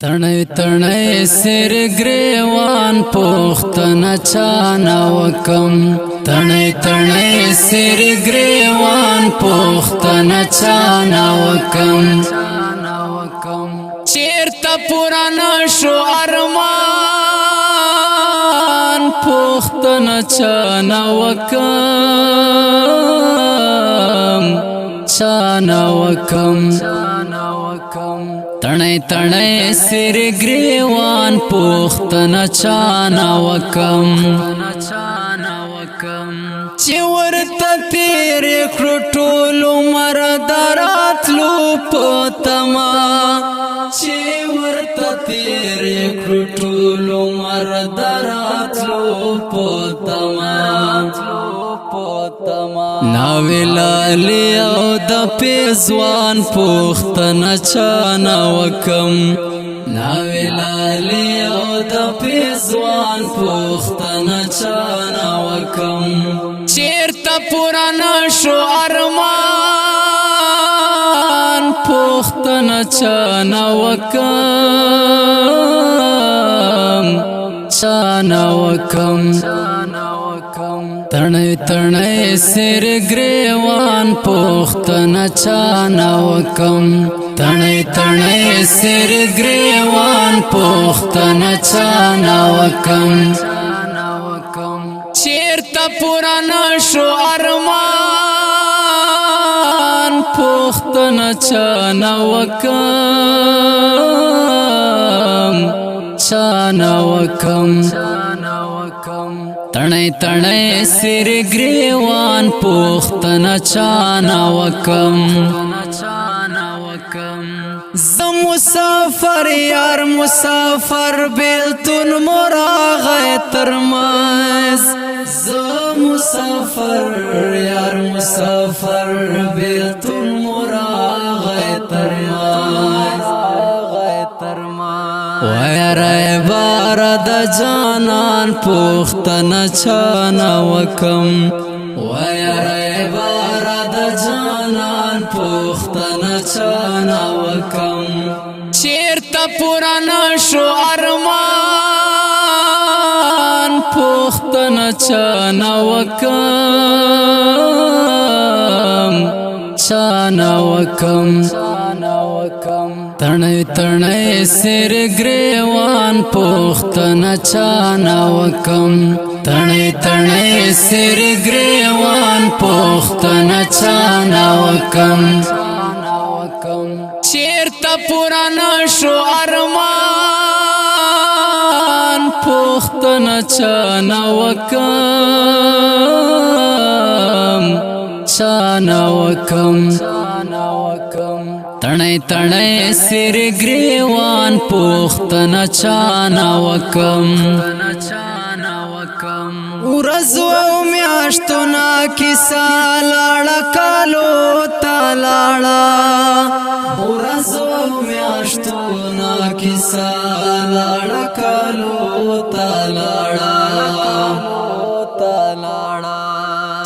تڼۍ تڼۍ سر گریوان پوښتنه چانه وکم تڼۍ تڼۍ سر گریوان پوښتنه چانه وکم چیرته پرانا شو ارمان پوښتنه چانه وکم تڼۍ تڼۍ سر گریوان پوښتنه چانه وکم چې ورته تیر کړو ټول عمر د راتلو په تمه چې ورته تیر کړو ټول عمر د راتلو په تمه ناوی لالی او د پیزوان پوښتنه چانه وکم ناوی لالی او د پیزوان پوښتنه چانه وکم چیرته پرانا شو ارمان پوښتنه چانه وکم تڼۍ تڼۍ سر گریوان پوښتنه چانه وکم تڼۍ تڼۍ سر گریوان پوښتنه چانه وکم چیرته پرانا شو ارمان پوښتنه چانه وکم تڼۍ تڼۍ سر گریوان پوښتنه چانه وکم زه مسافر یار مسافر بیلتون مراغی ترمز زه مسافر یار مسافر بیلتون مراغی ترمز ویره بار د جانان پوښتنه چانه وکم ویره بار د جانان پوښتنه چانه وکم چیرته پرانا شو ارمان پوښتنه چانه وکم تڼۍ تڼۍ سر گریوان پوښتنه چانه وکم تڼۍ تڼۍ سر گریوان پوښتنه چانه وکم چیرته پرانا شو ارمان پوښتنه چانه وکم تڼۍ تڼۍ سر گریوان پوښتنه چانه وکم ورځ او میاشتونه کیسه لاړه کالو ته لاړه ورځ او میاشتونه کیسه لاړه کالو ته لاړه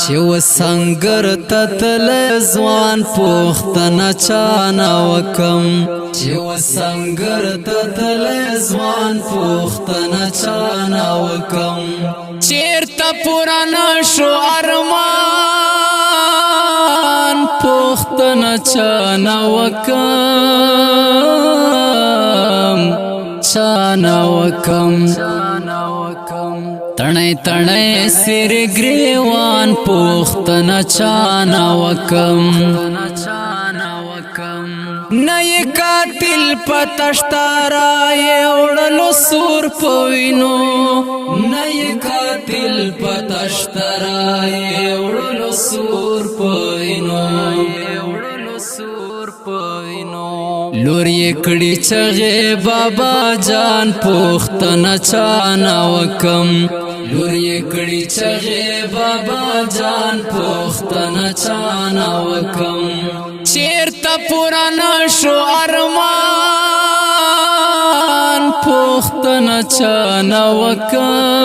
چې وسنګر ته تللی ځوان پوښتنه چانه وکم چې وسنګر ته تللی ځوان پوښتنه چانه وکم چیرته پرانا شو ارمان پوښتنه چانه وکم تڼۍ تڼۍ سر گریوان پوښتنه چانه وکم نه یې قاتل پتشتارا یې وړلو سور په وینو نه یې قاتل پتشتارا یې وړلو سور په وینو لور یې کړي چغې بابا جان پوښتنه چانه وکم لور یې کړي چغې بابا جان پوښتنه چانه وکم چیرته پرانا شو ارمان پوښتنه چانه وکم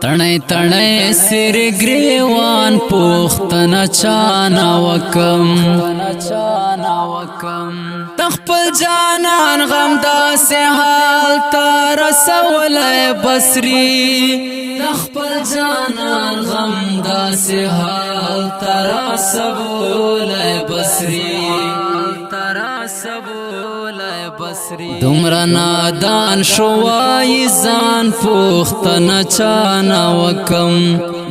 تڼۍ تڼۍ سر گریوان پوښتنه چانه وکم تخپل جانان غم داسې حال ته رسولی بصري تخپل جانان غم داسې حال ته رسولی بصري دومره نادان شوای ځان پوښتنه چانه وکم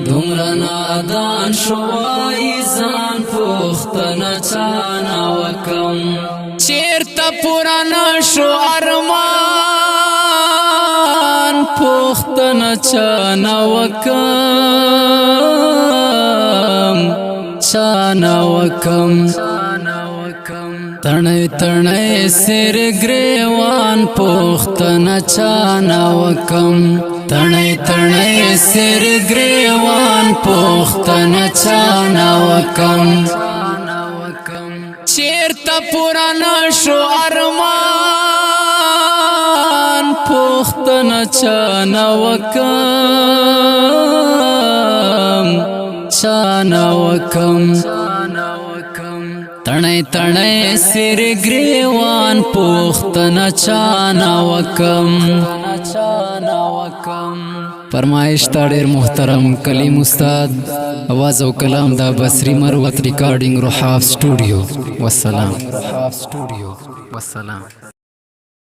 دومره نادان شوای ځان پوښتنه چانه وکم چیرته پوره نشو ارمان پوښتنه چانه وکم تڼۍ تڼۍ سر گریوان پوښتنه چانه وکم تڼۍ تڼۍ سر گریوان پوښتنه چانه وکم چیرته پوره نشو ارمان پوښتنه چانه وکم تڼۍ تڼۍ سر گریوان پوښتنه چانه وکم فرمایش تا ډیر محترم کلیم استاد आवाज او کلام دا بصری مروت ریکارډینګ روحاف سټوډیو والسلام